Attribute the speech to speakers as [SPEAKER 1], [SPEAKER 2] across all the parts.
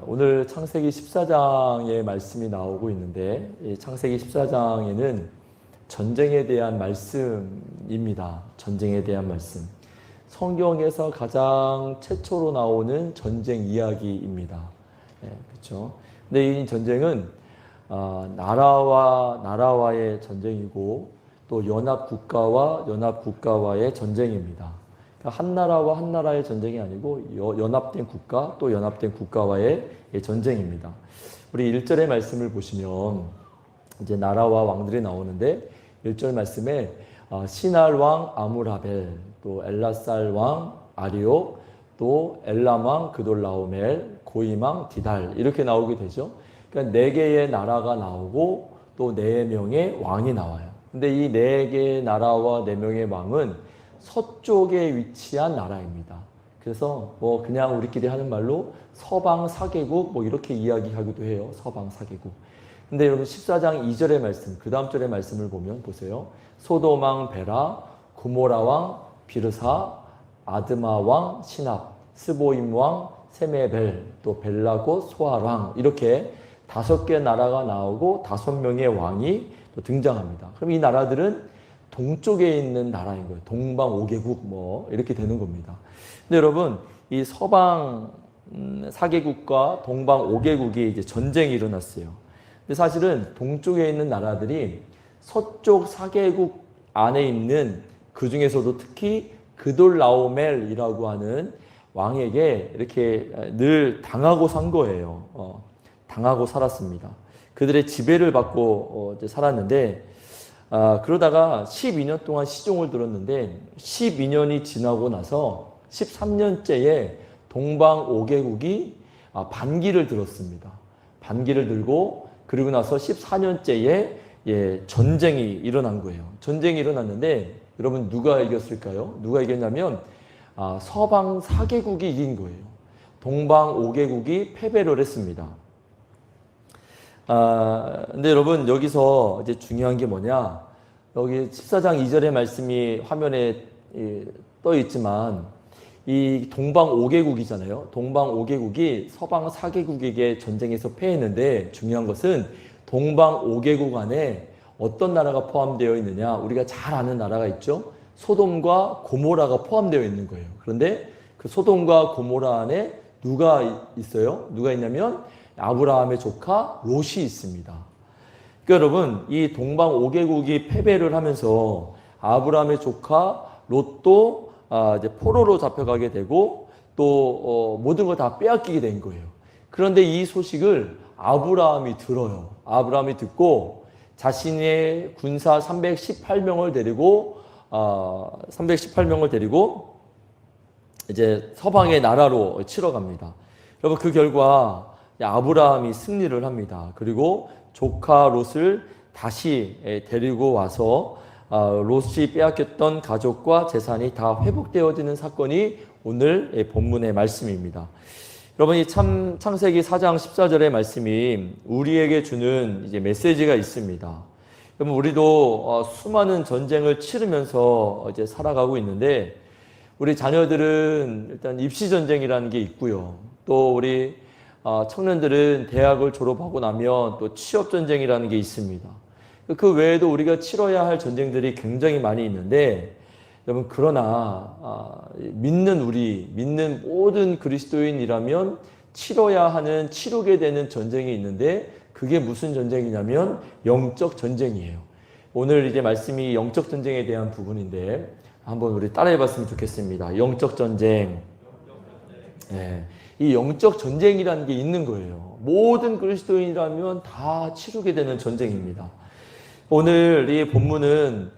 [SPEAKER 1] 오늘 창세기 14장의 말씀이 나오고 있는데, 이 창세기 14장에는 전쟁에 대한 말씀입니다. 전쟁에 대한 말씀. 성경에서 가장 최초로 나오는 전쟁 이야기입니다. 그렇죠? 근데 이 전쟁은 나라와의 전쟁이고, 또 연합국가와의 전쟁입니다. 그러니까 한 나라와 한 나라의 전쟁이 아니고 연합된 국가 또 연합된 국가와의 전쟁입니다. 우리 1절의 말씀을 보시면 이제 나라와 왕들이 나오는데 1절 말씀에 시날 왕 아무라벨, 또 엘라살 왕 아리옥, 또 엘람 왕 그돌라오멜, 고임 왕 디달 이렇게 나오게 되죠. 그러니까 4개의 나라가 나오고 또 4명의 왕이 나와요. 근데 이 4개의 나라와 4명의 왕은 서쪽에 위치한 나라입니다. 그래서 그냥 우리끼리 하는 말로 서방 4개국 이렇게 이야기하기도 해요. 서방 4개국. 근데 여러분 14장 2절의 말씀, 그 다음 절의 말씀을 보면 보세요. 소돔 왕 베라, 고모라 왕 비르사, 아드마 왕 시납, 스보임 왕 세메벨, 또 벨라고 소알 왕 이렇게 5개 나라가 나오고 5명의 왕이 또 등장합니다. 그럼 이 나라들은 동쪽에 있는 나라인 거예요. 동방 5개국 이렇게 되는 겁니다. 근데 여러분 이 서방 4개국과 동방 5개국이 이제 전쟁이 일어났어요. 근데 사실은 동쪽에 있는 나라들이 서쪽 4개국 안에 있는 그 중에서도 특히 그돌라오멜이라고 하는 왕에게 이렇게 늘 당하고 산 거예요. 당하고 살았습니다. 그들의 지배를 받고 살았는데 그러다가 12년 동안 시종을 들었는데 12년이 지나고 나서 13년째에 동방 5개국이 반기를 들었습니다. 반기를 들고 그리고 나서 14년째에 전쟁이 일어난 거예요. 전쟁이 일어났는데 여러분 누가 이겼을까요? 누가 이겼냐면 서방 4개국이 이긴 거예요. 동방 5개국이 패배를 했습니다. 근데 여러분 여기서 이제 중요한 게 뭐냐? 여기 14장 2절의 말씀이 화면에 떠 있지만 이 동방 5개국이잖아요. 동방 5개국이 서방 4개국에게 전쟁에서 패했는데 중요한 것은 동방 5개국 안에 어떤 나라가 포함되어 있느냐? 우리가 잘 아는 나라가 있죠. 소돔과 고모라가 포함되어 있는 거예요. 그런데 그 소돔과 고모라 안에 누가 있어요? 누가 있냐면 아브라함의 조카 롯이 있습니다. 그러니까 여러분 이 동방 5개국이 패배를 하면서 아브라함의 조카 롯도 이제 포로로 잡혀가게 되고 또 모든 걸 다 빼앗기게 된 거예요. 그런데 이 소식을 아브라함이 들어요. 아브라함이 듣고 자신의 군사 318명을 데리고 이제 서방의 나라로 치러 갑니다. 여러분 그 결과 아브라함이 승리를 합니다. 그리고 조카 롯을 다시 데리고 와서 롯이 빼앗겼던 가족과 재산이 다 회복되어지는 사건이 오늘 본문의 말씀입니다. 여러분 이 창세기 4장 14절의 말씀이 우리에게 주는 이제 메시지가 있습니다. 여러분 우리도 수많은 전쟁을 치르면서 이제 살아가고 있는데 우리 자녀들은 일단 입시 전쟁이라는 게 있고요. 또 우리 청년들은 대학을 졸업하고 나면 또 취업 전쟁이라는 게 있습니다. 그 외에도 우리가 치러야 할 전쟁들이 굉장히 많이 있는데 여러분 그러나 믿는 모든 그리스도인이라면 치르게 되는 전쟁이 있는데 그게 무슨 전쟁이냐면 영적 전쟁이에요. 오늘 이제 말씀이 영적 전쟁에 대한 부분인데 한번 우리 따라해 봤으면 좋겠습니다. 영적 전쟁. 네. 이 영적 전쟁이라는 게 있는 거예요. 모든 그리스도인이라면 다 치르게 되는 전쟁입니다. 오늘 이 본문은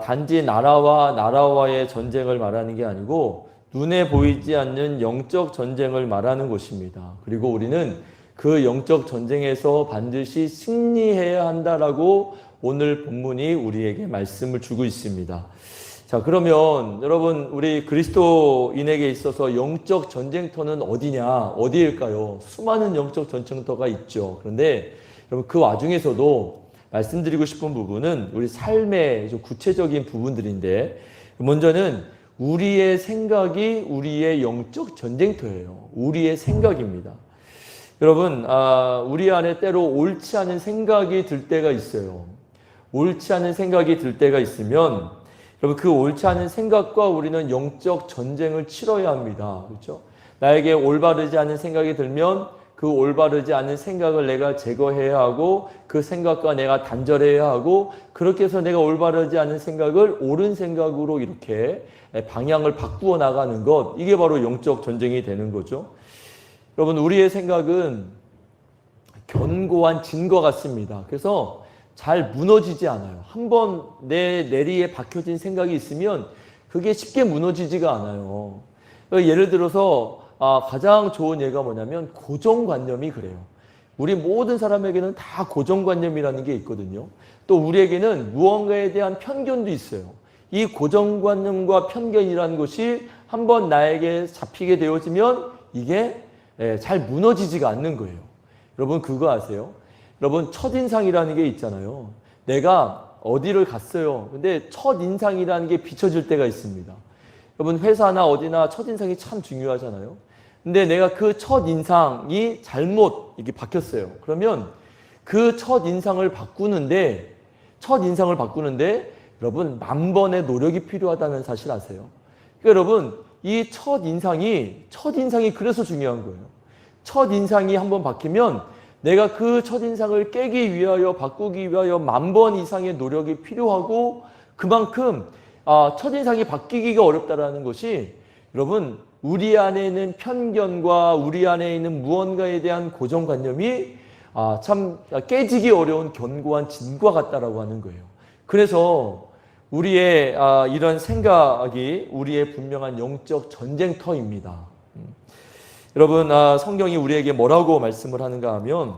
[SPEAKER 1] 단지 나라와의 전쟁을 말하는 게 아니고 눈에 보이지 않는 영적 전쟁을 말하는 것입니다. 그리고 우리는 그 영적 전쟁에서 반드시 승리해야 한다라고 오늘 본문이 우리에게 말씀을 주고 있습니다. 자, 그러면 여러분 우리 그리스도인에게 있어서 영적 전쟁터는 어디일까요? 수많은 영적 전쟁터가 있죠. 그런데 여러분 그 와중에서도 말씀드리고 싶은 부분은 우리 삶의 좀 구체적인 부분들인데 먼저는 우리의 생각이 우리의 영적 전쟁터예요. 우리의 생각입니다. 여러분, 우리 안에 때로 옳지 않은 생각이 들 때가 있어요. 옳지 않은 생각이 들 때가 있으면 여러분, 그 옳지 않은 생각과 우리는 영적 전쟁을 치러야 합니다. 그렇죠? 나에게 올바르지 않은 생각이 들면 그 올바르지 않은 생각을 내가 제거해야 하고 그 생각과 내가 단절해야 하고 그렇게 해서 내가 올바르지 않은 생각을 옳은 생각으로 이렇게 방향을 바꾸어 나가는 것, 이게 바로 영적 전쟁이 되는 거죠. 여러분, 우리의 생각은 견고한 진과 같습니다. 그래서 잘 무너지지 않아요. 한번 내 내리에 박혀진 생각이 있으면 그게 쉽게 무너지지가 않아요. 예를 들어서 가장 좋은 예가 뭐냐면 고정관념이 그래요. 우리 모든 사람에게는 다 고정관념이라는 게 있거든요. 또 우리에게는 무언가에 대한 편견도 있어요. 이 고정관념과 편견이라는 것이 한번 나에게 잡히게 되어지면 이게 잘 무너지지가 않는 거예요. 여러분, 그거 아세요? 여러분, 첫인상이라는 게 있잖아요. 내가 어디를 갔어요. 근데 첫인상이라는 게 비춰질 때가 있습니다. 여러분, 회사나 어디나 첫인상이 참 중요하잖아요. 근데 내가 그 첫인상이 잘못 이렇게 바뀌었어요. 그러면 그 첫인상을 바꾸는데 여러분, 만 번의 노력이 필요하다는 사실 아세요? 그러니까 여러분, 이 첫인상이 그래서 중요한 거예요. 첫인상이 한번 바뀌면 내가 그 첫인상을 깨기 위하여, 바꾸기 위하여 만 번 이상의 노력이 필요하고, 그만큼 첫인상이 바뀌기가 어렵다라는 것이 여러분, 우리 안에 있는 편견과 우리 안에 있는 무언가에 대한 고정관념이 참 깨지기 어려운 견고한 진과 같다라고 하는 거예요. 그래서 우리의 이런 생각이 우리의 분명한 영적 전쟁터입니다. 여러분, 성경이 우리에게 뭐라고 말씀을 하는가 하면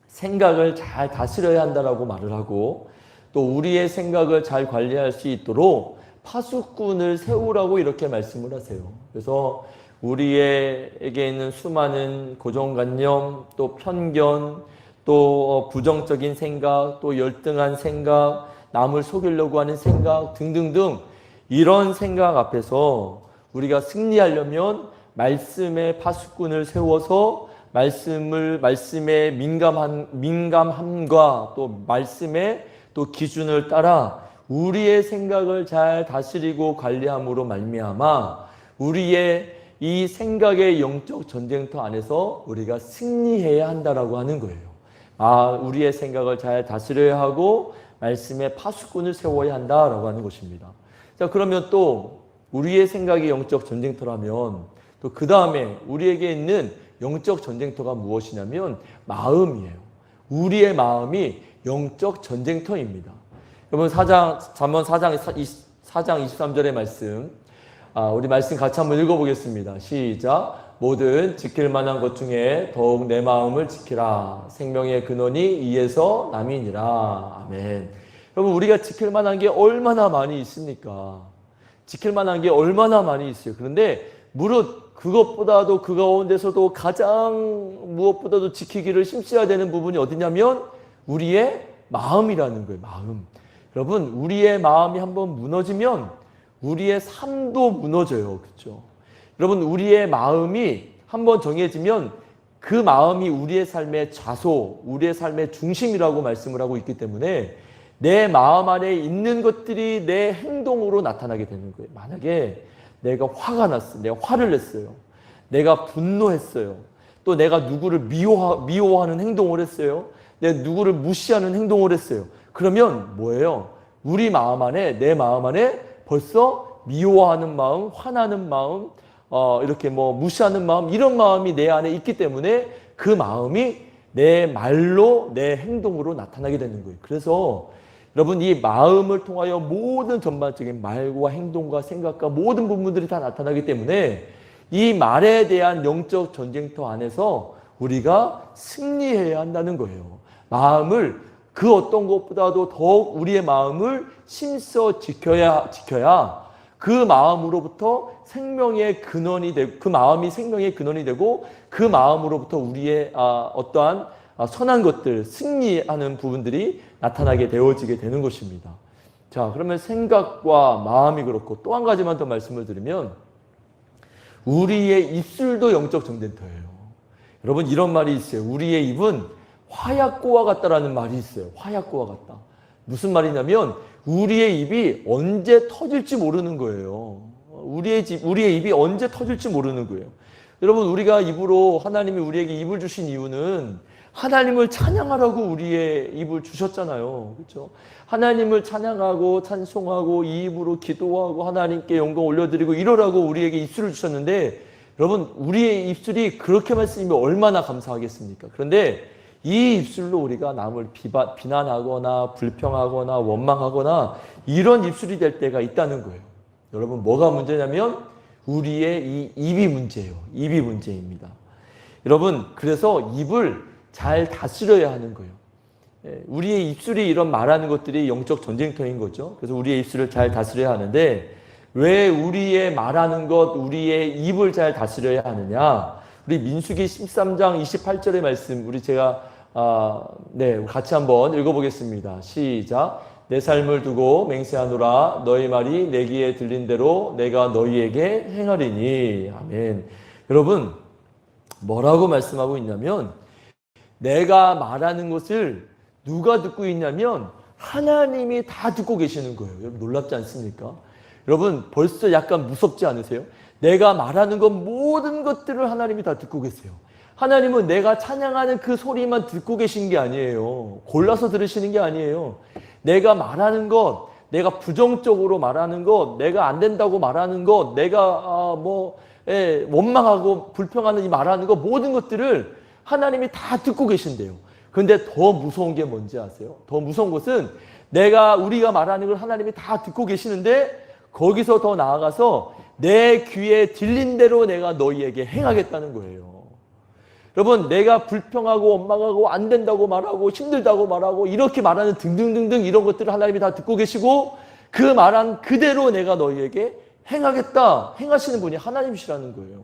[SPEAKER 1] 생각을 잘 다스려야 한다라고 말을 하고, 또 우리의 생각을 잘 관리할 수 있도록 파수꾼을 세우라고 이렇게 말씀을 하세요. 그래서 우리에게 있는 수많은 고정관념, 또 편견, 또 부정적인 생각, 또 열등한 생각, 남을 속이려고 하는 생각 등등등, 이런 생각 앞에서 우리가 승리하려면 말씀의 파수꾼을 세워서 말씀의 민감함과 또 말씀의 또 기준을 따라 우리의 생각을 잘 다스리고 관리함으로 말미암아 우리의 이 생각의 영적 전쟁터 안에서 우리가 승리해야 한다라고 하는 거예요. 우리의 생각을 잘 다스려야 하고 말씀의 파수꾼을 세워야 한다라고 하는 것입니다. 자, 그러면 또 우리의 생각이 영적 전쟁터라면 또 그 다음에 우리에게 있는 영적 전쟁터가 무엇이냐면 마음이에요. 우리의 마음이 영적 전쟁터입니다. 여러분, 잠언 4장 23절의 말씀, 우리 말씀 같이 한번 읽어보겠습니다. 시작. 모든 지킬 만한 것 중에 더욱 내 마음을 지키라. 생명의 근원이 이에서 남이니라. 아멘. 여러분, 우리가 지킬 만한 게 얼마나 많이 있습니까? 지킬 만한 게 얼마나 많이 있어요. 그런데 무릇 그것보다도 그 가운데서도 가장 무엇보다도 지키기를 힘써야 되는 부분이 어디냐면 우리의 마음이라는 거예요. 마음. 여러분, 우리의 마음이 한번 무너지면 우리의 삶도 무너져요. 그렇죠? 여러분, 우리의 마음이 한번 정해지면 그 마음이 우리의 삶의 좌소, 우리의 삶의 중심이라고 말씀을 하고 있기 때문에 내 마음 안에 있는 것들이 내 행동으로 나타나게 되는 거예요. 만약에 내가 화가 났어요. 내가 화를 냈어요. 내가 분노했어요. 또 내가 누구를 미워하는 행동을 했어요. 내가 누구를 무시하는 행동을 했어요. 그러면 뭐예요? 우리 마음 안에, 내 마음 안에 벌써 미워하는 마음, 화나는 마음, 이렇게 무시하는 마음, 이런 마음이 내 안에 있기 때문에 그 마음이 내 말로, 내 행동으로 나타나게 되는 거예요. 그래서 여러분, 이 마음을 통하여 모든 전반적인 말과 행동과 생각과 모든 부분들이 다 나타나기 때문에 이 말에 대한 영적 전쟁터 안에서 우리가 승리해야 한다는 거예요. 마음을 그 어떤 것보다도 더욱 우리의 마음을 힘써 지켜야 그 마음으로부터 생명의 근원이 되고, 그 마음이 생명의 근원이 되고, 그 마음으로부터 우리의 어떠한 선한 것들, 승리하는 부분들이 나타나게 되어지게 되는 것입니다. 자, 그러면 생각과 마음이 그렇고 또 한 가지만 더 말씀을 드리면 우리의 입술도 영적 전쟁터예요. 여러분 이런 말이 있어요. 우리의 입은 화약고와 같다라는 말이 있어요. 화약고와 같다. 무슨 말이냐면 우리의 입이 언제 터질지 모르는 거예요. 우리의 입이 언제 터질지 모르는 거예요. 여러분 우리가 입으로 하나님이 우리에게 입을 주신 이유는 하나님을 찬양하라고 우리의 입을 주셨잖아요. 그렇죠? 하나님을 찬양하고 찬송하고 이 입으로 기도하고 하나님께 영광 올려드리고 이러라고 우리에게 입술을 주셨는데 여러분 우리의 입술이 그렇게만 쓰이면 얼마나 감사하겠습니까? 그런데 이 입술로 우리가 남을 비난하거나 불평하거나 원망하거나 이런 입술이 될 때가 있다는 거예요. 여러분 뭐가 문제냐면 우리의 이 입이 문제예요. 입이 문제입니다. 여러분 그래서 입을 잘 다스려야 하는 거예요. 우리의 입술이 이런 말하는 것들이 영적 전쟁터인 거죠. 그래서 우리의 입술을 잘 다스려야 하는데 왜 우리의 말하는 것, 우리의 입을 잘 다스려야 하느냐? 우리 민수기 13장 28절의 말씀 우리 제가 같이 한번 읽어보겠습니다. 시작. 내 삶을 두고 맹세하노라. 너희 말이 내 귀에 들린 대로 내가 너희에게 행하리니. 아멘. 여러분 뭐라고 말씀하고 있냐면 내가 말하는 것을 누가 듣고 있냐면 하나님이 다 듣고 계시는 거예요. 여러분 놀랍지 않습니까? 여러분 벌써 약간 무섭지 않으세요? 내가 말하는 것 모든 것들을 하나님이 다 듣고 계세요. 하나님은 내가 찬양하는 그 소리만 듣고 계신 게 아니에요. 골라서 들으시는 게 아니에요. 내가 말하는 것, 내가 부정적으로 말하는 것, 내가 안 된다고 말하는 것, 내가 원망하고 불평하는 이 말하는 것 모든 것들을 하나님이 다 듣고 계신대요. 그런데 더 무서운 게 뭔지 아세요? 더 무서운 것은 우리가 말하는 걸 하나님이 다 듣고 계시는데 거기서 더 나아가서 내 귀에 들린 대로 내가 너희에게 행하겠다는 거예요. 여러분 내가 불평하고 원망하고 안 된다고 말하고 힘들다고 말하고 이렇게 말하는 등등등등 이런 것들을 하나님이 다 듣고 계시고 그 말한 그대로 내가 너희에게 행하겠다 행하시는 분이 하나님이시라는 거예요.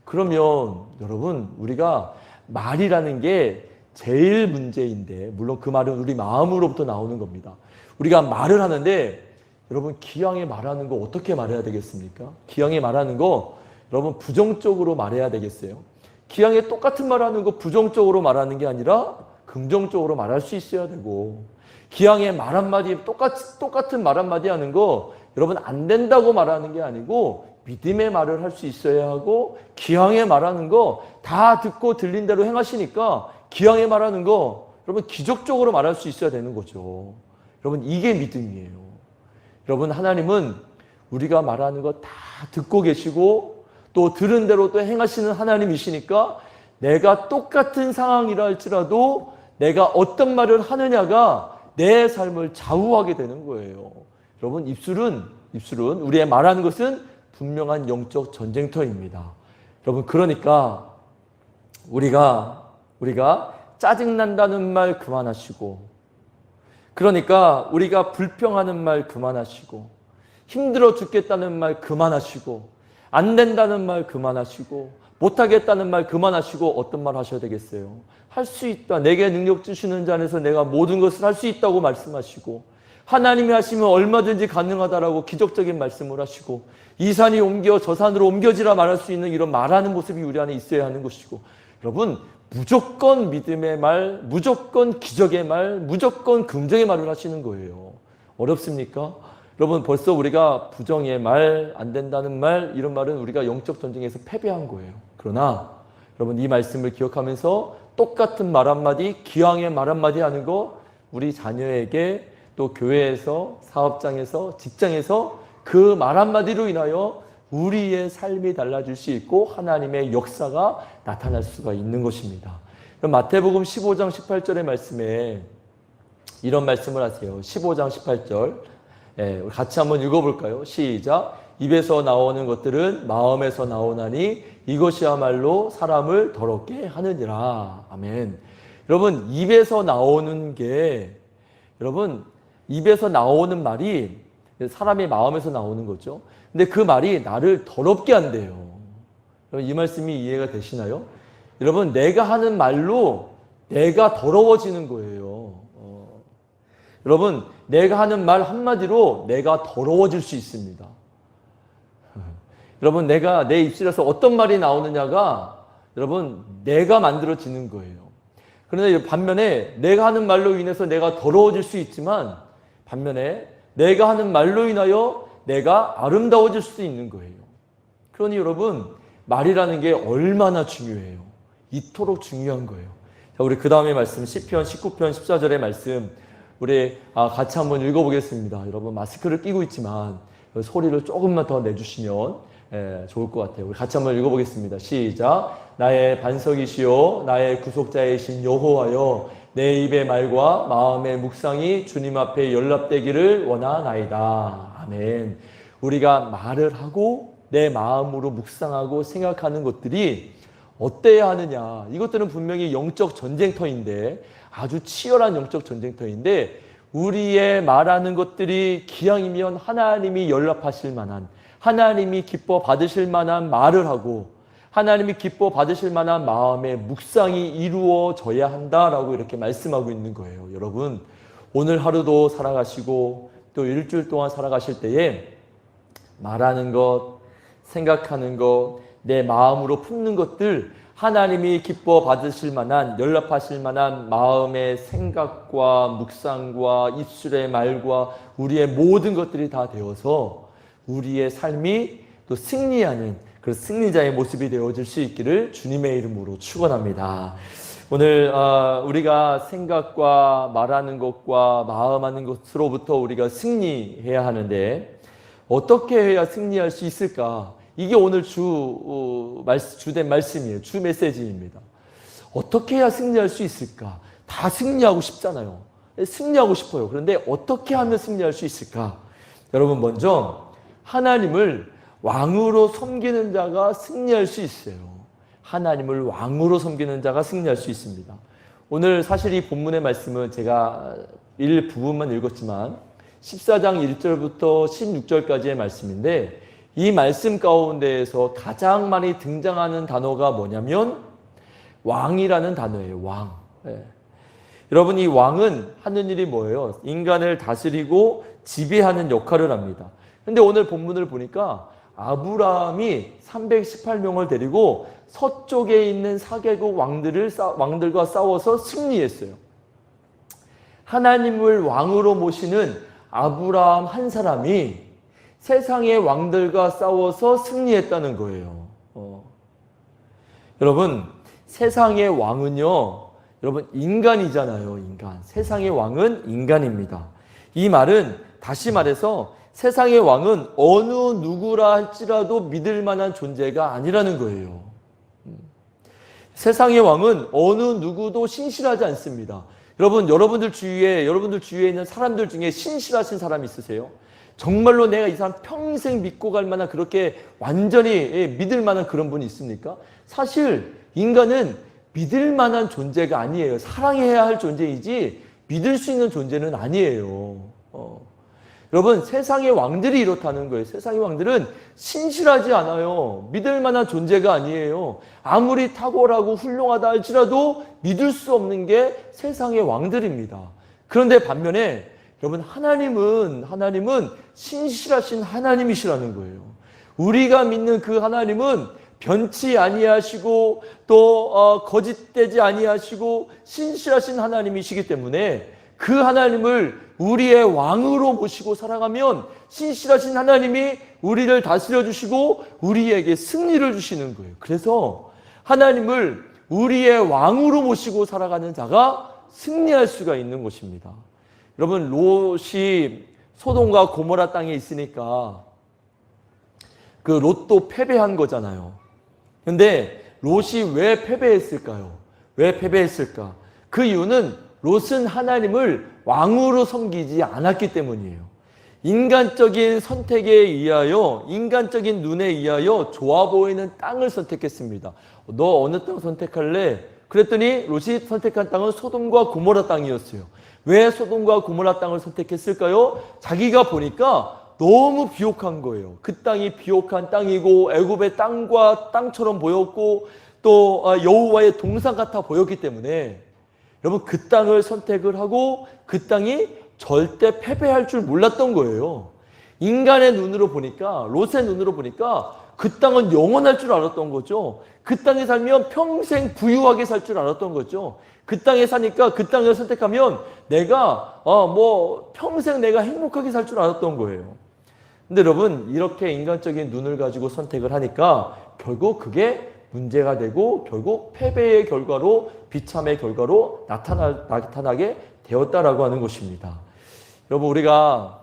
[SPEAKER 1] 그러면 여러분 우리가 말이라는 게 제일 문제인데 물론 그 말은 우리 마음으로부터 나오는 겁니다. 우리가 말을 하는데 여러분 기왕에 말하는 거 어떻게 말해야 되겠습니까? 기왕에 말하는 거 여러분 부정적으로 말해야 되겠어요? 기왕에 똑같은 말하는 거 부정적으로 말하는 게 아니라 긍정적으로 말할 수 있어야 되고 기왕에 말 한마디 똑같은 말 한마디 하는 거 여러분 안 된다고 말하는 게 아니고 믿음의 말을 할 수 있어야 하고 기왕에 말하는 거 다 듣고 들린 대로 행하시니까 기왕에 말하는 거 여러분 기적적으로 말할 수 있어야 되는 거죠. 여러분 이게 믿음이에요. 여러분 하나님은 우리가 말하는 거 다 듣고 계시고 또 들은 대로 또 행하시는 하나님이시니까 내가 똑같은 상황이라 할지라도 내가 어떤 말을 하느냐가 내 삶을 좌우하게 되는 거예요. 여러분 입술은 우리의 말하는 것은 분명한 영적 전쟁터입니다. 여러분 그러니까 우리가 짜증난다는 말 그만하시고 그러니까 우리가 불평하는 말 그만하시고 힘들어 죽겠다는 말 그만하시고 안 된다는 말 그만하시고 못하겠다는 말 그만하시고 어떤 말 하셔야 되겠어요? 할 수 있다. 내게 능력 주시는 자 안에서 내가 모든 것을 할 수 있다고 말씀하시고 하나님이 하시면 얼마든지 가능하다라고 기적적인 말씀을 하시고 이 산이 옮겨 저 산으로 옮겨지라 말할 수 있는 이런 말하는 모습이 우리 안에 있어야 하는 것이고 여러분 무조건 믿음의 말, 무조건 기적의 말, 무조건 긍정의 말을 하시는 거예요. 어렵습니까? 여러분 벌써 우리가 부정의 말, 안 된다는 말 이런 말은 우리가 영적 전쟁에서 패배한 거예요. 그러나 여러분 이 말씀을 기억하면서 똑같은 말 한마디, 기왕의 말 한마디 하는 거 우리 자녀에게 또 교회에서 사업장에서 직장에서 그 말 한마디로 인하여 우리의 삶이 달라질 수 있고 하나님의 역사가 나타날 수가 있는 것입니다. 그럼 마태복음 15장 18절의 말씀에 이런 말씀을 하세요. 15장 18절 같이 한번 읽어볼까요? 시작. 입에서 나오는 것들은 마음에서 나오나니 이것이야말로 사람을 더럽게 하느니라. 아멘. 여러분 입에서 나오는 게 입에서 나오는 말이 사람의 마음에서 나오는 거죠. 근데 그 말이 나를 더럽게 한대요. 이 말씀이 이해가 되시나요? 여러분 내가 하는 말로 내가 더러워지는 거예요. 여러분 내가 하는 말 한마디로 내가 더러워질 수 있습니다. 여러분 내가 내 입술에서 어떤 말이 나오느냐가 여러분 내가 만들어지는 거예요. 그런데 반면에 내가 하는 말로 인해서 내가 더러워질 수 있지만 반면에 내가 하는 말로 인하여 내가 아름다워질 수도 있는 거예요. 그러니 여러분 말이라는 게 얼마나 중요해요. 이토록 중요한 거예요. 자, 우리 그 다음에 말씀 시편 19편 14절의 말씀 우리 같이 한번 읽어보겠습니다. 여러분 마스크를 끼고 있지만 소리를 조금만 더 내주시면 좋을 것 같아요. 우리 같이 한번 읽어보겠습니다. 시작. 나의 반석이시요 나의 구속자이신 여호와여 내 입의 말과 마음의 묵상이 주님 앞에 연락되기를 원하나이다. 아멘. 우리가 말을 하고 내 마음으로 묵상하고 생각하는 것들이 어때야 하느냐. 이것들은 분명히 영적 전쟁터인데 아주 치열한 영적 전쟁터인데 우리의 말하는 것들이 기왕이면 하나님이 연락하실 만한 하나님이 기뻐 받으실 만한 말을 하고 하나님이 기뻐 받으실 만한 마음의 묵상이 이루어져야 한다라고 이렇게 말씀하고 있는 거예요. 여러분 오늘 하루도 살아가시고 또 일주일 동안 살아가실 때에 말하는 것, 생각하는 것, 내 마음으로 품는 것들 하나님이 기뻐 받으실 만한 연락하실 만한 마음의 생각과 묵상과 입술의 말과 우리의 모든 것들이 다 되어서 우리의 삶이 또 승리하는 그 승리자의 모습이 되어질 수 있기를 주님의 이름으로 축원합니다. 오늘 우리가 생각과 말하는 것과 마음하는 것으로부터 우리가 승리해야 하는데 어떻게 해야 승리할 수 있을까? 이게 오늘 주된 말씀이에요. 주 메시지입니다. 어떻게 해야 승리할 수 있을까? 다 승리하고 싶잖아요. 승리하고 싶어요. 그런데 어떻게 하면 승리할 수 있을까? 여러분 먼저 하나님을 왕으로 섬기는 자가 승리할 수 있어요. 하나님을 왕으로 섬기는 자가 승리할 수 있습니다. 오늘 사실 이 본문의 말씀은 제가 일부분만 읽었지만 14장 1절부터 16절까지의 말씀인데 이 말씀 가운데에서 가장 많이 등장하는 단어가 뭐냐면 왕이라는 단어예요. 왕. 여러분 이 왕은 하는 일이 뭐예요? 인간을 다스리고 지배하는 역할을 합니다. 근데 오늘 본문을 보니까 아브라함이 318명을 데리고 서쪽에 있는 4개국 왕들과 싸워서 승리했어요. 하나님을 왕으로 모시는 아브라함 한 사람이 세상의 왕들과 싸워서 승리했다는 거예요. 여러분 세상의 왕은요 여러분 인간이잖아요. 인간. 세상의 왕은 인간입니다. 이 말은 다시 말해서 세상의 왕은 어느 누구라 할지라도 믿을 만한 존재가 아니라는 거예요. 세상의 왕은 어느 누구도 신실하지 않습니다. 여러분들 주위에 있는 사람들 중에 신실하신 사람 있으세요? 정말로 내가 이 사람 평생 믿고 갈 만한 그렇게 완전히 믿을 만한 그런 분이 있습니까? 사실 인간은 믿을 만한 존재가 아니에요. 사랑해야 할 존재이지 믿을 수 있는 존재는 아니에요. 여러분 세상의 왕들이 이렇다는 거예요. 세상의 왕들은 신실하지 않아요. 믿을 만한 존재가 아니에요. 아무리 탁월하고 훌륭하다 할지라도 믿을 수 없는 게 세상의 왕들입니다. 그런데 반면에 여러분 하나님은 신실하신 하나님이시라는 거예요. 우리가 믿는 그 하나님은 변치 아니하시고 또 거짓되지 아니하시고 신실하신 하나님이시기 때문에 그 하나님을 우리의 왕으로 모시고 살아가면 신실하신 하나님이 우리를 다스려 주시고 우리에게 승리를 주시는 거예요. 그래서 하나님을 우리의 왕으로 모시고 살아가는 자가 승리할 수가 있는 것입니다. 여러분 롯이 소돔과 고모라 땅에 있으니까 그 롯도 패배한 거잖아요. 근데 롯이 왜 패배했을까요? 왜 패배했을까? 그 이유는 롯은 하나님을 왕으로 섬기지 않았기 때문이에요. 인간적인 선택에 의하여, 인간적인 눈에 의하여 좋아 보이는 땅을 선택했습니다. 너 어느 땅 선택할래? 그랬더니 롯이 선택한 땅은 소돔과 고모라 땅이었어요. 왜 소돔과 고모라 땅을 선택했을까요? 자기가 보니까 너무 비옥한 거예요. 그 땅이 비옥한 땅이고 애굽의 땅과 땅처럼 보였고 또 여호와의 동산 같아 보였기 때문에 여러분 그 땅을 선택을 하고 그 땅이 절대 패배할 줄 몰랐던 거예요. 인간의 눈으로 보니까 롯의 눈으로 보니까 그 땅은 영원할 줄 알았던 거죠. 그 땅에 살면 평생 부유하게 살 줄 알았던 거죠. 그 땅에 사니까 그 땅을 선택하면 내가 평생 내가 행복하게 살 줄 알았던 거예요. 근데 여러분, 이렇게 인간적인 눈을 가지고 선택을 하니까 결국 그게 문제가 되고 결국 패배의 결과로, 비참의 결과로 나타나게 되었다라고 하는 것입니다. 여러분, 우리가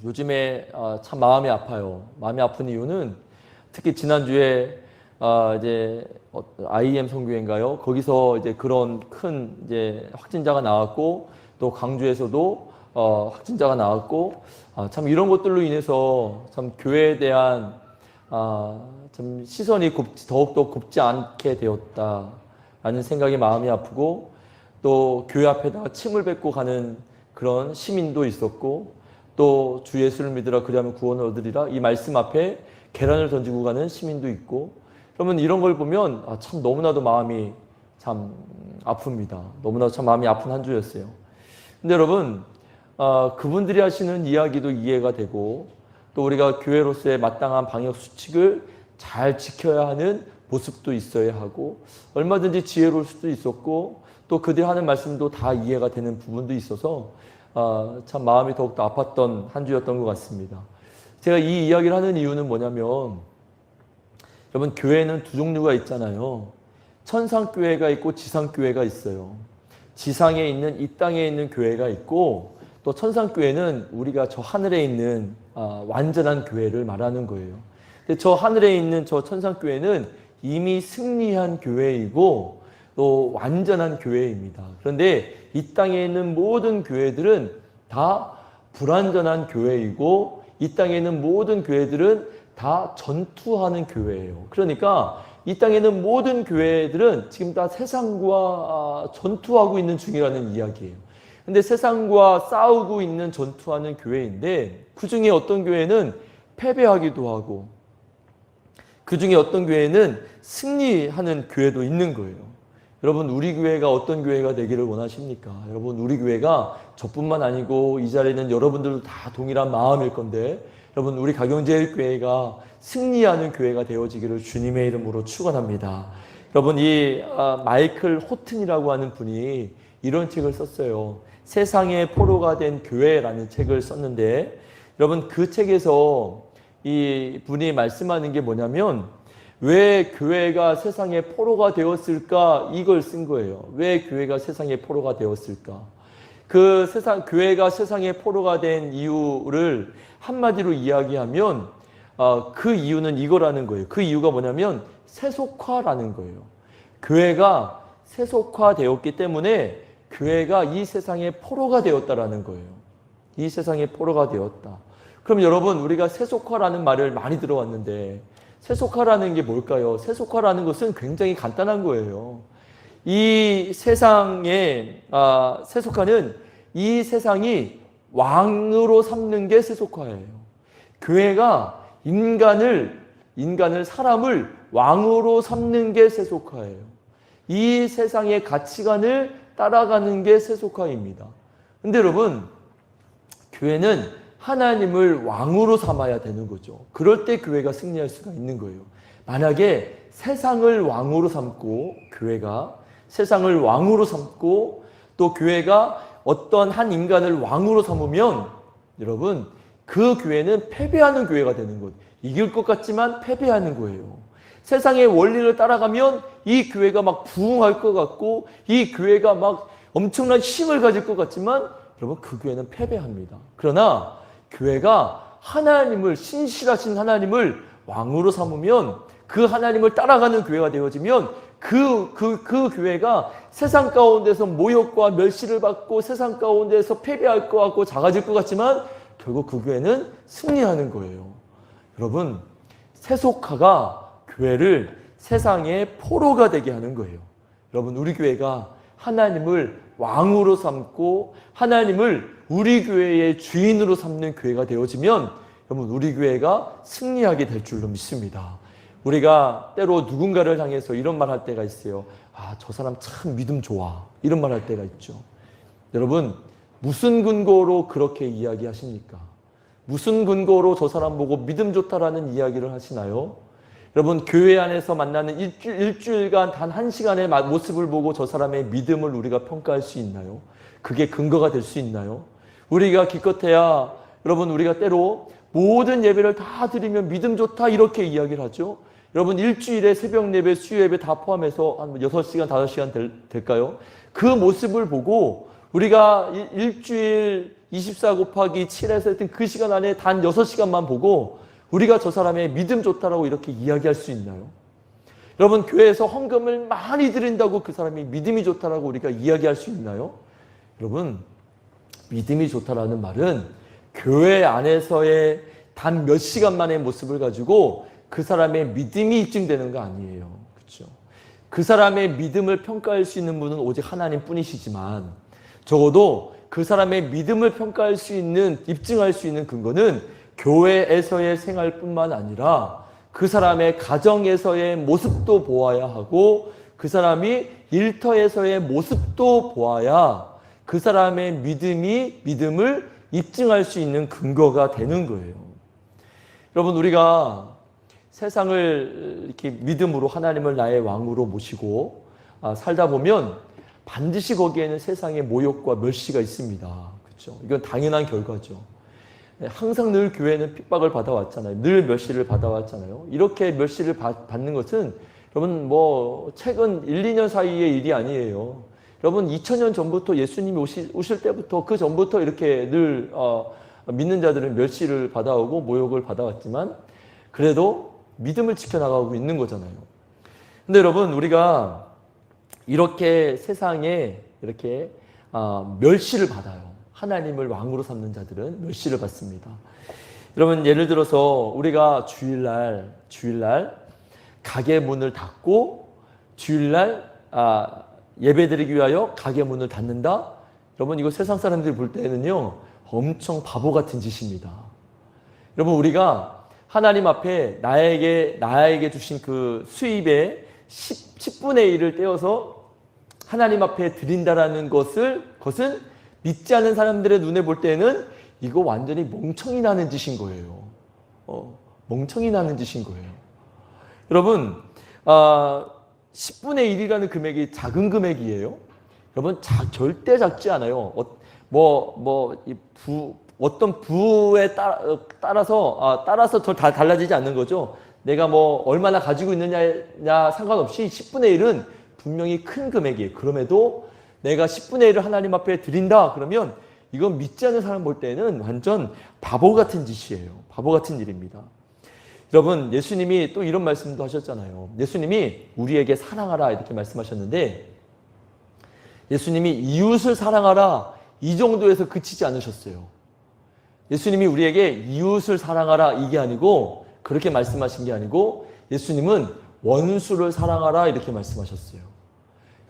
[SPEAKER 1] 요즘에 참 마음이 아파요. 마음이 아픈 이유는 특히 지난주에 이제 IM 선교회인가요? 거기서 이제 그런 큰 이제 확진자가 나왔고, 또 광주에서도 확진자가 나왔고, 참 이런 것들로 인해서 참 교회에 대한 참 시선이 더욱더 곱지 않게 되었다라는 생각이 마음이 아프고, 또 교회 앞에다가 침을 뱉고 가는 그런 시민도 있었고, 또 주 예수를 믿으라 그리하면 구원을 얻으리라 이 말씀 앞에 계란을 던지고 가는 시민도 있고, 그러면 이런 걸 보면 참 너무나도 마음이 참 아픕니다. 너무나도 참 마음이 아픈 한 주였어요. 근데 여러분, 그분들이 하시는 이야기도 이해가 되고, 또 우리가 교회로서의 마땅한 방역 수칙을 잘 지켜야 하는 모습도 있어야 하고, 얼마든지 지혜로울 수도 있었고, 또 그들이 하는 말씀도 다 이해가 되는 부분도 있어서 참 마음이 더욱더 아팠던 한 주였던 것 같습니다. 제가 이 이야기를 하는 이유는 뭐냐면, 여러분, 교회는 두 종류가 있잖아요. 천상교회가 있고 지상교회가 있어요. 지상에 있는, 이 땅에 있는 교회가 있고, 또 천상교회는 우리가 저 하늘에 있는 완전한 교회를 말하는 거예요. 근데 저 하늘에 있는 저 천상교회는 이미 승리한 교회이고 또 완전한 교회입니다. 그런데 이 땅에 있는 모든 교회들은 다 불완전한 교회이고, 이 땅에 있는 모든 교회들은 다 전투하는 교회예요. 그러니까 이 땅에 있는 모든 교회들은 지금 다 세상과 전투하고 있는 중이라는 이야기예요. 근데 세상과 싸우고 있는 전투하는 교회인데, 그 중에 어떤 교회는 패배하기도 하고, 그 중에 어떤 교회는 승리하는 교회도 있는 거예요. 여러분, 우리 교회가 어떤 교회가 되기를 원하십니까? 여러분, 우리 교회가 저뿐만 아니고 이 자리에 있는 여러분들도 다 동일한 마음일 건데, 여러분, 우리 가경제일교회가 승리하는 교회가 되어지기를 주님의 이름으로 축원합니다. 여러분, 이 마이클 호튼이라고 하는 분이 이런 책을 썼어요. 세상의 포로가 된 교회라는 책을 썼는데, 여러분, 그 책에서 이 분이 말씀하는 게 뭐냐면, 왜 교회가 세상의 포로가 되었을까, 이걸 쓴 거예요. 왜 교회가 세상의 포로가 되었을까? 교회가 세상의 포로가 된 이유를 한마디로 이야기하면 그 이유는 이거라는 거예요. 그 이유가 뭐냐면 세속화라는 거예요. 교회가 세속화되었기 때문에 교회가 이 세상의 포로가 되었다라는 거예요. 이 세상의 포로가 되었다. 그럼 여러분, 우리가 세속화라는 말을 많이 들어왔는데 세속화라는 게 뭘까요? 세속화라는 것은 굉장히 간단한 거예요. 이 세상의 세속화는 이 세상이 왕으로 삼는 게 세속화예요. 교회가 사람을 왕으로 삼는 게 세속화예요. 이 세상의 가치관을 따라가는 게 세속화입니다. 근데 여러분, 교회는 하나님을 왕으로 삼아야 되는 거죠. 그럴 때 교회가 승리할 수가 있는 거예요. 만약에 세상을 왕으로 삼고, 교회가 세상을 왕으로 삼고, 또 교회가 어떤 한 인간을 왕으로 삼으면, 여러분, 그 교회는 패배하는 교회가 되는 거예요. 이길 것 같지만 패배하는 거예요. 세상의 원리를 따라가면 이 교회가 막 부흥할 것 같고, 이 교회가 막 엄청난 힘을 가질 것 같지만, 여러분, 그 교회는 패배합니다. 그러나 교회가 신실하신 하나님을 왕으로 삼으면, 그 하나님을 따라가는 교회가 되어지면 그 교회가 세상 가운데서 모욕과 멸시를 받고 세상 가운데서 패배할 것 같고 작아질 것 같지만 결국 그 교회는 승리하는 거예요. 여러분, 세속화가 교회를 세상의 포로가 되게 하는 거예요. 여러분, 우리 교회가 하나님을 왕으로 삼고 하나님을 우리 교회의 주인으로 삼는 교회가 되어지면, 여러분, 우리 교회가 승리하게 될 줄로 믿습니다. 우리가 때로 누군가를 향해서 이런 말 할 때가 있어요. 저 사람 참 믿음 좋아. 이런 말 할 때가 있죠. 여러분, 무슨 근거로 그렇게 이야기하십니까? 무슨 근거로 저 사람 보고 믿음 좋다라는 이야기를 하시나요? 여러분, 교회 안에서 만나는 일주일간 단 1시간의 모습을 보고 저 사람의 믿음을 우리가 평가할 수 있나요? 그게 근거가 될 수 있나요? 우리가 기껏해야 여러분, 우리가 때로 모든 예배를 다 드리면 믿음 좋다 이렇게 이야기를 하죠. 여러분, 일주일에 새벽 예배, 수요 예배 다 포함해서 한 6시간, 5시간 될까요? 그 모습을 보고 우리가 일주일 24 곱하기 7에서 했던 그 시간 안에 단 6시간만 보고 우리가 저 사람의 믿음 좋다라고 이렇게 이야기할 수 있나요? 여러분, 교회에서 헌금을 많이 드린다고 그 사람이 믿음이 좋다라고 우리가 이야기할 수 있나요? 여러분, 믿음이 좋다라는 말은 교회 안에서의 단 몇 시간만의 모습을 가지고 그 사람의 믿음이 입증되는 거 아니에요. 그렇죠? 그 사람의 믿음을 평가할 수 있는 분은 오직 하나님 뿐이시지만 적어도 그 사람의 믿음을 평가할 수 있는, 입증할 수 있는 근거는 교회에서의 생활뿐만 아니라 그 사람의 가정에서의 모습도 보아야 하고 그 사람이 일터에서의 모습도 보아야 그 사람의 믿음을 입증할 수 있는 근거가 되는 거예요. 여러분, 우리가 세상을 이렇게 믿음으로 하나님을 나의 왕으로 모시고 살다 보면 반드시 거기에는 세상의 모욕과 멸시가 있습니다. 그렇죠? 이건 당연한 결과죠. 항상 늘 교회는 핍박을 받아왔잖아요. 늘 멸시를 받아왔잖아요. 이렇게 멸시를 받는 것은 여러분 최근 1, 2년 사이의 일이 아니에요. 여러분 2000년 전부터 예수님이 오실 때부터 그 전부터 이렇게 늘 믿는 자들은 멸시를 받아오고 모욕을 받아왔지만 그래도 믿음을 지켜나가고 있는 거잖아요. 근데 여러분, 우리가 이렇게 세상에 이렇게 멸시를 받아요. 하나님을 왕으로 삼는 자들은 멸시를 받습니다. 여러분, 예를 들어서 우리가 주일날 가게 문을 닫고 주일날 예배드리기 위하여 가게 문을 닫는다? 여러분, 이거 세상 사람들이 볼 때는요 엄청 바보 같은 짓입니다. 여러분, 우리가 하나님 앞에 나에게 주신 그 수입의 10분의 1을 떼어서 하나님 앞에 드린다라는 것은 믿지 않는 사람들의 눈에 볼 때는 이거 완전히 멍청이 나는 짓인 거예요. 멍청이 나는 짓인 거예요. 여러분, 10분의 1이라는 금액이 작은 금액이에요. 여러분, 절대 작지 않아요. 어떤 부에 따라서 더 달라지지 않는 거죠. 내가 얼마나 가지고 있느냐 상관없이 10분의 1은 분명히 큰 금액이에요. 그럼에도 내가 10분의 1을 하나님 앞에 드린다 그러면 이건 믿지 않는 사람 볼 때는 완전 바보 같은 짓이에요. 바보 같은 일입니다. 여러분, 예수님이 또 이런 말씀도 하셨잖아요. 예수님이 우리에게 사랑하라 이렇게 말씀하셨는데 예수님이 이웃을 사랑하라 이 정도에서 그치지 않으셨어요. 예수님이 우리에게 이웃을 사랑하라 이게 아니고 그렇게 말씀하신 게 아니고 예수님은 원수를 사랑하라 이렇게 말씀하셨어요.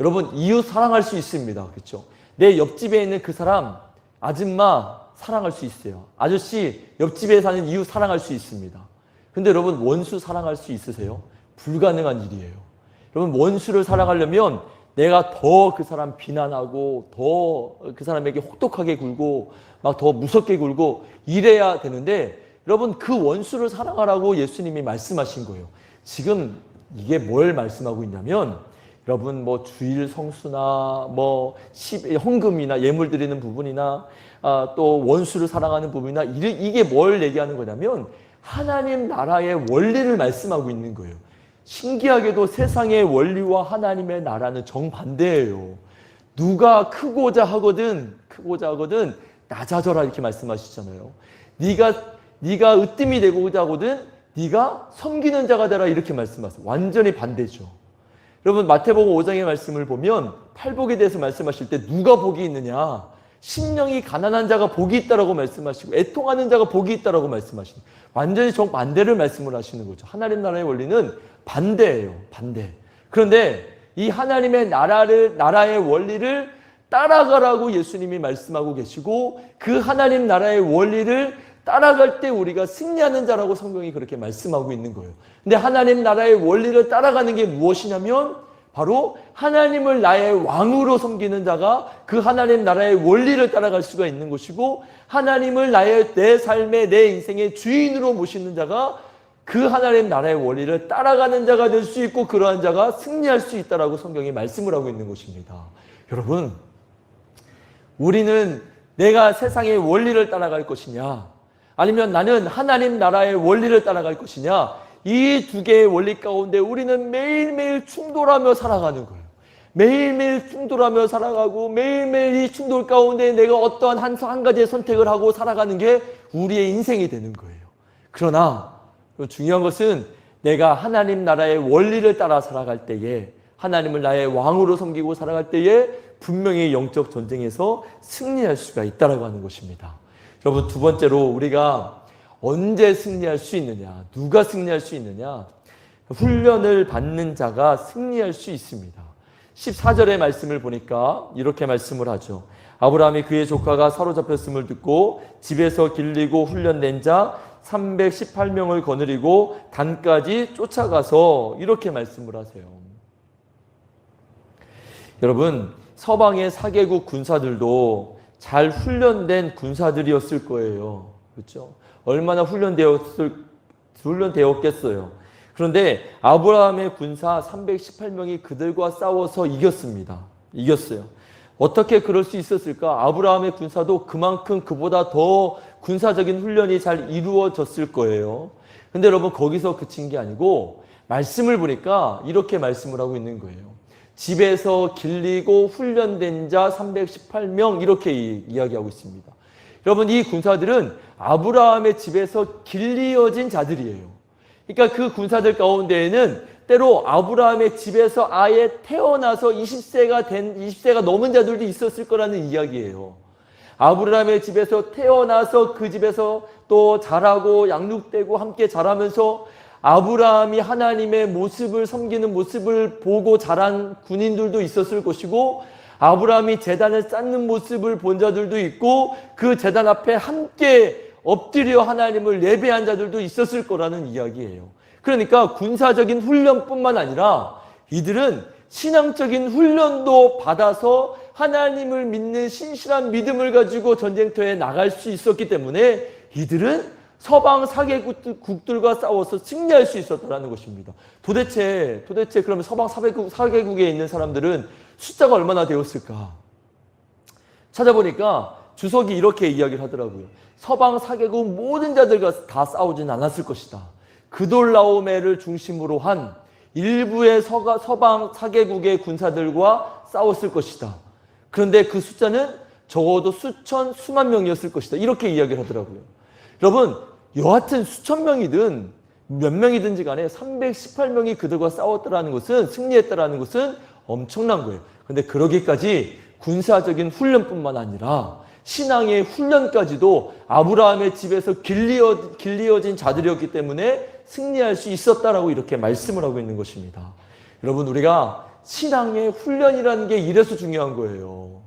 [SPEAKER 1] 여러분, 이웃 사랑할 수 있습니다. 그렇죠? 내 옆집에 있는 그 사람, 아줌마 사랑할 수 있어요. 아저씨, 옆집에 사는 이웃 사랑할 수 있습니다. 근데 여러분, 원수 사랑할 수 있으세요? 불가능한 일이에요. 여러분, 원수를 사랑하려면 내가 더 그 사람 비난하고 더 그 사람에게 혹독하게 굴고 막 더 무섭게 굴고 이래야 되는데 여러분, 그 원수를 사랑하라고 예수님이 말씀하신 거예요. 지금 이게 뭘 말씀하고 있냐면 여러분, 주일 성수나 헌금이나 예물 드리는 부분이나 또 원수를 사랑하는 부분이나 이게 뭘 얘기하는 거냐면 하나님 나라의 원리를 말씀하고 있는 거예요. 신기하게도 세상의 원리와 하나님의 나라는 정반대예요. 누가 크고자 하거든 낮아져라 이렇게 말씀하시잖아요. 네가 으뜸이 되고자 하거든 네가 섬기는 자가 되라 이렇게 말씀하세요. 완전히 반대죠. 여러분, 마태복음 5장의 말씀을 보면 팔복에 대해서 말씀하실 때 누가 복이 있느냐? 심령이 가난한 자가 복이 있다라고 말씀하시고 애통하는 자가 복이 있다라고 말씀하시는 완전히 정반대를 말씀을 하시는 거죠. 하나님 나라의 원리는 반대예요. 반대. 그런데 이 하나님의 나라의 원리를 따라가라고 예수님이 말씀하고 계시고 그 하나님 나라의 원리를 따라갈 때 우리가 승리하는 자라고 성경이 그렇게 말씀하고 있는 거예요. 근데 하나님 나라의 원리를 따라가는 게 무엇이냐면 바로 하나님을 나의 왕으로 섬기는 자가 그 하나님 나라의 원리를 따라갈 수가 있는 것이고, 하나님을 내 삶의, 내 인생의 주인으로 모시는 자가 그 하나님 나라의 원리를 따라가는 자가 될 수 있고, 그러한 자가 승리할 수 있다라고 성경이 말씀을 하고 있는 것입니다. 여러분, 우리는 내가 세상의 원리를 따라갈 것이냐, 아니면 나는 하나님 나라의 원리를 따라갈 것이냐, 이 두 개의 원리 가운데 우리는 매일매일 충돌하며 살아가는 거예요. 매일매일 충돌하며 살아가고, 매일매일 이 충돌 가운데 내가 어떠한 한 가지의 선택을 하고 살아가는 게 우리의 인생이 되는 거예요. 그러나 중요한 것은 내가 하나님 나라의 원리를 따라 살아갈 때에, 하나님을 나의 왕으로 섬기고 살아갈 때에 분명히 영적 전쟁에서 승리할 수가 있다라고 하는 것입니다. 여러분, 두 번째로 우리가 언제 승리할 수 있느냐, 누가 승리할 수 있느냐, 훈련을 받는 자가 승리할 수 있습니다. 14절의 말씀을 보니까 이렇게 말씀을 하죠. 아브라함이 그의 조카가 사로잡혔음을 듣고 집에서 길리고 훈련된 자 318명을 거느리고 단까지 쫓아가서 이렇게 말씀을 하세요. 여러분, 서방의 4개국 군사들도 잘 훈련된 군사들이었을 거예요. 그렇죠? 얼마나 훈련되었겠어요. 그런데 아브라함의 군사 318명이 그들과 싸워서 이겼어요. 어떻게 그럴 수 있었을까? 아브라함의 군사도 그만큼 그보다 더 군사적인 훈련이 잘 이루어졌을 거예요. 근데 여러분, 거기서 그친 게 아니고 말씀을 보니까 이렇게 말씀을 하고 있는 거예요. 집에서 길리고 훈련된 자 318명, 이렇게 이야기하고 있습니다. 여러분, 이 군사들은 아브라함의 집에서 길리어진 자들이에요. 그러니까 그 군사들 가운데에는 때로 아브라함의 집에서 아예 태어나서 20세가 넘은 자들도 있었을 거라는 이야기예요. 아브라함의 집에서 태어나서 그 집에서 또 자라고 양육되고 함께 자라면서 아브라함이 하나님의 모습을 섬기는 모습을 보고 자란 군인들도 있었을 것이고, 아브라함이 제단을 쌓는 모습을 본 자들도 있고, 그 제단 앞에 함께 엎드려 하나님을 예배한 자들도 있었을 거라는 이야기예요. 그러니까 군사적인 훈련뿐만 아니라 이들은 신앙적인 훈련도 받아서 하나님을 믿는 신실한 믿음을 가지고 전쟁터에 나갈 수 있었기 때문에 이들은 서방 4개국들과 싸워서 승리할 수 있었다는 것입니다. 도대체 그러면 서방 4개국에 있는 사람들은 숫자가 얼마나 되었을까? 찾아보니까 주석이 이렇게 이야기를 하더라고요. 서방 4개국 모든 자들과 다 싸우진 않았을 것이다. 그돌라오메를 중심으로 한 일부의 서방 4개국의 군사들과 싸웠을 것이다. 그런데 그 숫자는 적어도 수만 명이었을 것이다. 이렇게 이야기를 하더라고요. 여러분, 여하튼 수천 명이든 몇 명이든지 간에 318명이 그들과 싸웠다라는 것은, 승리했다라는 것은 엄청난 거예요. 그런데 그러기까지 군사적인 훈련뿐만 아니라 신앙의 훈련까지도 아브라함의 집에서 길리어진 자들이었기 때문에 승리할 수 있었다라고 이렇게 말씀을 하고 있는 것입니다. 여러분, 우리가 신앙의 훈련이라는 게 이래서 중요한 거예요.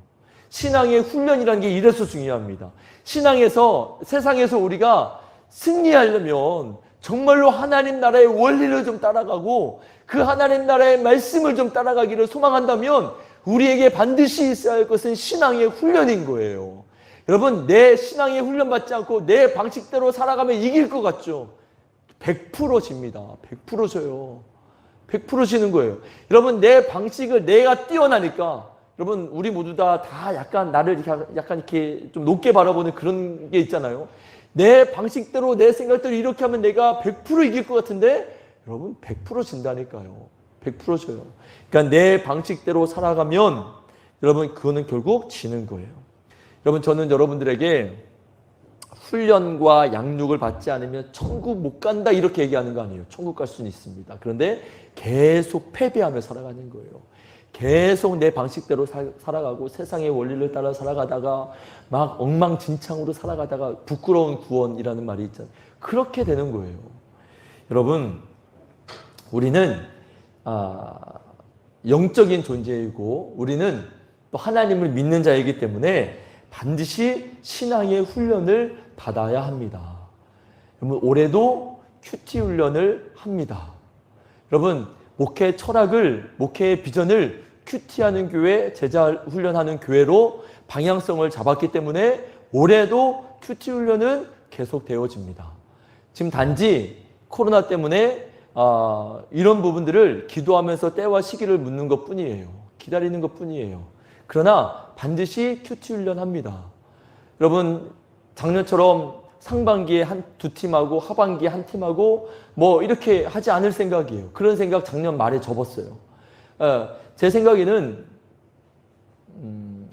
[SPEAKER 1] 신앙의 훈련이라는 게 이래서 중요합니다. 세상에서 우리가 승리하려면 정말로 하나님 나라의 원리를 좀 따라가고 그 하나님 나라의 말씀을 좀 따라가기를 소망한다면 우리에게 반드시 있어야 할 것은 신앙의 훈련인 거예요. 여러분, 내 신앙의 훈련 받지 않고 내 방식대로 살아가면 이길 것 같죠? 100% 집니다. 100% 져요. 100% 지는 거예요. 여러분, 내 방식을 내가 뛰어나니까, 여러분, 우리 모두 다 약간 나를 약간 이렇게 좀 높게 바라보는 그런 게 있잖아요. 내 방식대로 내 생각대로 이렇게 하면 내가 100% 이길 것 같은데 여러분, 100% 진다니까요. 100% 져요. 그러니까 내 방식대로 살아가면 여러분, 그거는 결국 지는 거예요. 여러분, 저는 여러분들에게 훈련과 양육을 받지 않으면 천국 못 간다 이렇게 얘기하는 거 아니에요. 천국 갈 수는 있습니다. 그런데 계속 패배하며 살아가는 거예요. 계속 내 방식대로 살아가고 세상의 원리를 따라 살아가다가 막 엉망진창으로 살아가다가 부끄러운 구원이라는 말이 있잖아요. 그렇게 되는 거예요. 여러분, 우리는 영적인 존재이고 우리는 또 하나님을 믿는 자이기 때문에 반드시 신앙의 훈련을 받아야 합니다. 여러분, 올해도 큐티 훈련을 합니다. 여러분, 목회 철학을, 목회의 비전을 큐티하는 교회, 제자 훈련하는 교회로 방향성을 잡았기 때문에 올해도 큐티 훈련은 계속 되어집니다. 지금 단지 코로나 때문에 이런 부분들을 기도하면서 때와 시기를 묻는 것 뿐이에요. 기다리는 것 뿐이에요. 그러나 반드시 큐티 훈련합니다. 여러분, 작년처럼 상반기에 두 팀하고 하반기에 한 팀하고 뭐 이렇게 하지 않을 생각이에요. 그런 생각 작년 말에 접었어요. 제 생각에는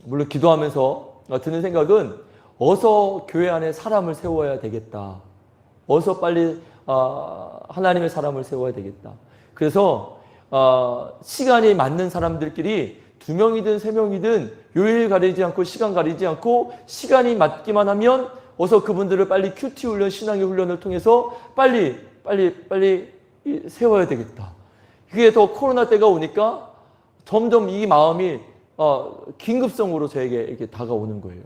[SPEAKER 1] 물론 기도하면서 드는 생각은 어서 교회 안에 사람을 세워야 되겠다. 어서 빨리 하나님의 사람을 세워야 되겠다. 그래서 시간이 맞는 사람들끼리 2명이든 3명이든 요일 가리지 않고 시간 가리지 않고 시간이 맞기만 하면 어서 그분들을 빨리 큐티 훈련, 신앙의 훈련을 통해서 빨리 세워야 되겠다. 그게 더 코로나 때가 오니까 점점 이 마음이 긴급성으로 저에게 이렇게 다가오는 거예요.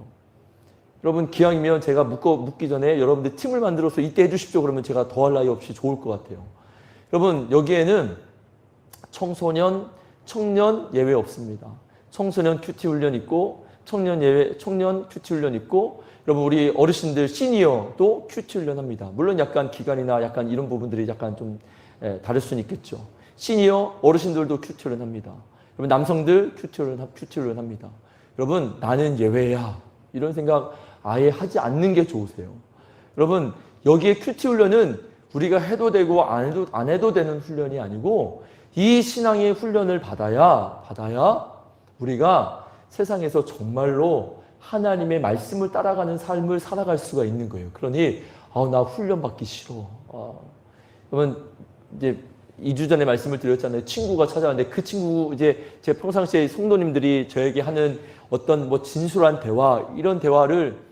[SPEAKER 1] 여러분, 기왕이면 제가 묻기 전에 여러분들 팀을 만들어서 이때 해주십시오. 그러면 제가 더할 나위 없이 좋을 것 같아요. 여러분, 여기에는 청소년, 청년 예외 없습니다. 청소년 큐티 훈련 있고, 청년 큐티 훈련 있고, 여러분, 우리 어르신들 시니어도 큐티 훈련 합니다. 물론 약간 기간이나 약간 이런 부분들이 약간 좀 다를 수는 있겠죠. 시니어, 어르신들도 큐티 훈련 합니다. 여러분, 남성들 큐티 훈련 합니다. 여러분, 나는 예외야. 이런 생각 아예 하지 않는 게 좋으세요. 여러분, 여기에 큐티 훈련은 우리가 해도 되고 안 해도 되는 훈련이 아니고 이 신앙의 훈련을 받아야 우리가 세상에서 정말로 하나님의 말씀을 따라가는 삶을 살아갈 수가 있는 거예요. 그러니 나 훈련 받기 싫어. 그러면 이제 2주 전에 말씀을 드렸잖아요. 친구가 찾아왔는데 그 친구 이제 제 평상시에 성도님들이 저에게 하는 어떤 뭐 진솔한 대화, 이런 대화를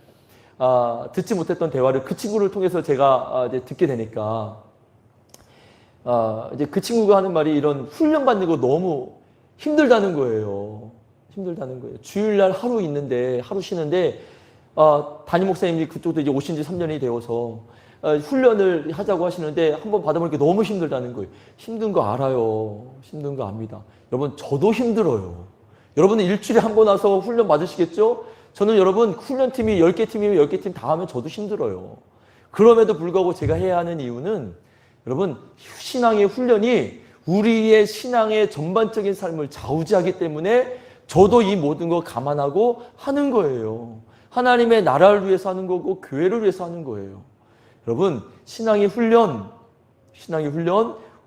[SPEAKER 1] 듣지 못했던 대화를 그 친구를 통해서 제가 이제 듣게 되니까 이제 그 친구가 하는 말이 이런 훈련 받는 거 너무 힘들다는 거예요. 주일날 하루 있는데, 하루 쉬는데, 담임 목사님이 그쪽도 이제 오신 지 3년이 되어서, 훈련을 하자고 하시는데, 한번 받아보니까 너무 힘들다는 거예요. 힘든 거 알아요. 힘든 거 압니다. 여러분, 저도 힘들어요. 여러분은 일주일에 한 번 와서 훈련 받으시겠죠? 저는 여러분, 훈련팀이 10개 팀이면 10개 팀 다 하면 저도 힘들어요. 그럼에도 불구하고 제가 해야 하는 이유는, 여러분, 신앙의 훈련이 우리의 신앙의 전반적인 삶을 좌우지하기 때문에 저도 이 모든 거 감안하고 하는 거예요. 하나님의 나라를 위해서 하는 거고 교회를 위해서 하는 거예요. 여러분, 신앙의 훈련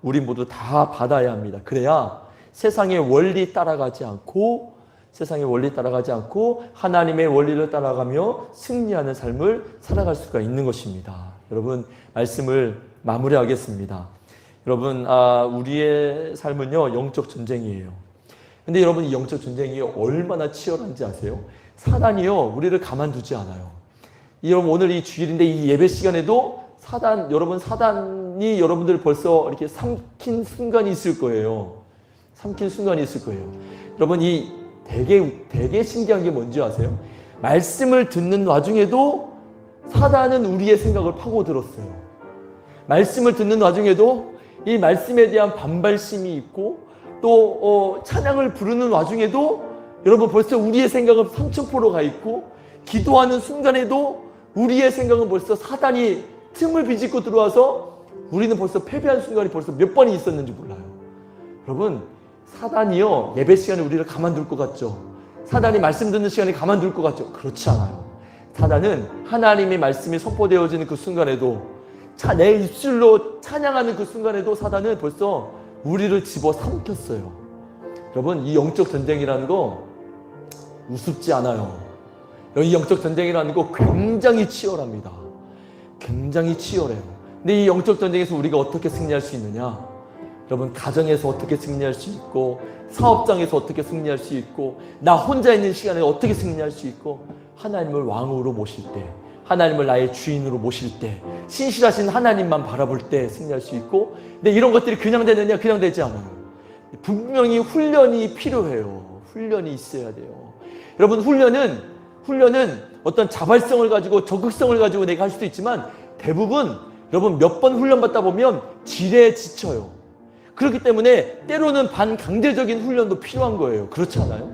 [SPEAKER 1] 우리 모두 다 받아야 합니다. 그래야 세상의 원리 따라가지 않고 하나님의 원리를 따라가며 승리하는 삶을 살아갈 수가 있는 것입니다. 여러분, 말씀을 마무리하겠습니다. 여러분, 우리의 삶은요, 영적 전쟁이에요. 근데 여러분, 이 영적 전쟁이 얼마나 치열한지 아세요? 사단이요, 우리를 가만두지 않아요. 여러분, 오늘 이 주일인데 이 예배 시간에도 사단이 여러분들 벌써 이렇게 삼킨 순간이 있을 거예요. 여러분, 이 되게 신기한 게 뭔지 아세요? 말씀을 듣는 와중에도 사단은 우리의 생각을 파고들었어요. 말씀을 듣는 와중에도 이 말씀에 대한 반발심이 있고 또 찬양을 부르는 와중에도 여러분 벌써 우리의 생각은 3000%가 가 있고 기도하는 순간에도 우리의 생각은 벌써 사단이 틈을 비집고 들어와서 우리는 벌써 패배한 순간이 벌써 몇 번이 있었는지 몰라요. 여러분, 사단이요, 예배 시간에 우리를 가만둘 것 같죠? 사단이 말씀 듣는 시간에 가만둘 것 같죠? 그렇지 않아요. 사단은 하나님의 말씀이 선포되어지는 그 순간에도 내 입술로 찬양하는 그 순간에도 사단은 벌써 우리를 집어삼켰어요. 여러분, 이 영적 전쟁이라는 거 우습지 않아요. 이 영적 전쟁이라는 거 굉장히 치열합니다. 굉장히 치열해요. 근데 이 영적 전쟁에서 우리가 어떻게 승리할 수 있느냐? 여러분, 가정에서 어떻게 승리할 수 있고, 사업장에서 어떻게 승리할 수 있고, 나 혼자 있는 시간에 어떻게 승리할 수 있고, 하나님을 왕으로 모실 때, 하나님을 나의 주인으로 모실 때, 신실하신 하나님만 바라볼 때 승리할 수 있고, 근데 이런 것들이 그냥 되느냐? 그냥 되지 않아요. 분명히 훈련이 필요해요. 훈련이 있어야 돼요. 여러분, 훈련은 어떤 자발성을 가지고 적극성을 가지고 내가 할 수도 있지만 대부분 여러분 몇 번 훈련받다 보면 지레 지쳐요. 그렇기 때문에 때로는 반강제적인 훈련도 필요한 거예요. 그렇지 않아요?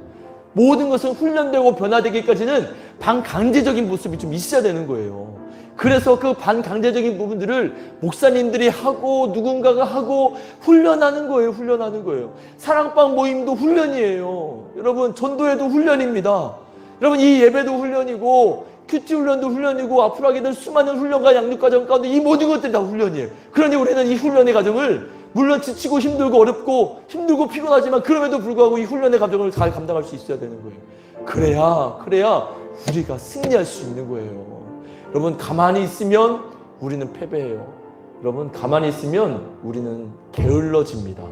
[SPEAKER 1] 모든 것은 훈련되고 변화되기까지는 반강제적인 모습이 좀 있어야 되는 거예요. 그래서 그 반강제적인 부분들을 목사님들이 하고 누군가가 하고 훈련하는 거예요. 훈련하는 거예요. 사랑방 모임도 훈련이에요. 여러분, 전도회도 훈련입니다. 여러분, 이 예배도 훈련이고 큐티 훈련도 훈련이고 앞으로 하게 될 수많은 훈련과 양육 과정 가운데 이 모든 것들이 다 훈련이에요. 그러니 우리는 이 훈련의 과정을 물론 지치고 힘들고 어렵고 힘들고 피곤하지만 그럼에도 불구하고 이 훈련의 과정을 잘 감당할 수 있어야 되는 거예요. 그래야 우리가 승리할 수 있는 거예요. 여러분, 가만히 있으면 우리는 패배해요. 여러분, 가만히 있으면 우리는 게을러집니다.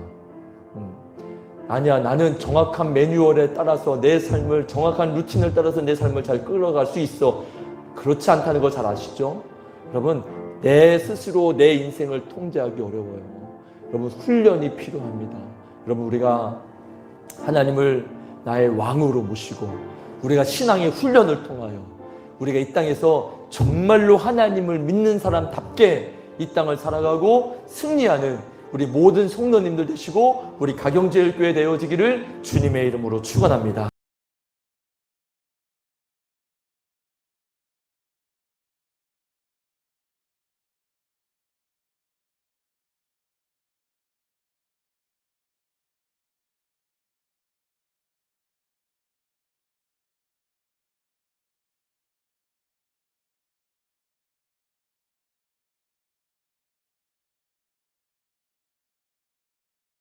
[SPEAKER 1] 아니야, 나는 정확한 매뉴얼에 따라서 내 삶을, 정확한 루틴을 따라서 내 삶을 잘 끌어갈 수 있어. 그렇지 않다는 거 잘 아시죠? 여러분, 내 스스로 내 인생을 통제하기 어려워요. 여러분, 훈련이 필요합니다. 여러분, 우리가 하나님을 나의 왕으로 모시고 우리가 신앙의 훈련을 통하여 우리가 이 땅에서 정말로 하나님을 믿는 사람답게 이 땅을 살아가고 승리하는 우리 모든 성도님들 되시고 우리 가경제일교회 되어지기를 주님의 이름으로 축원합니다.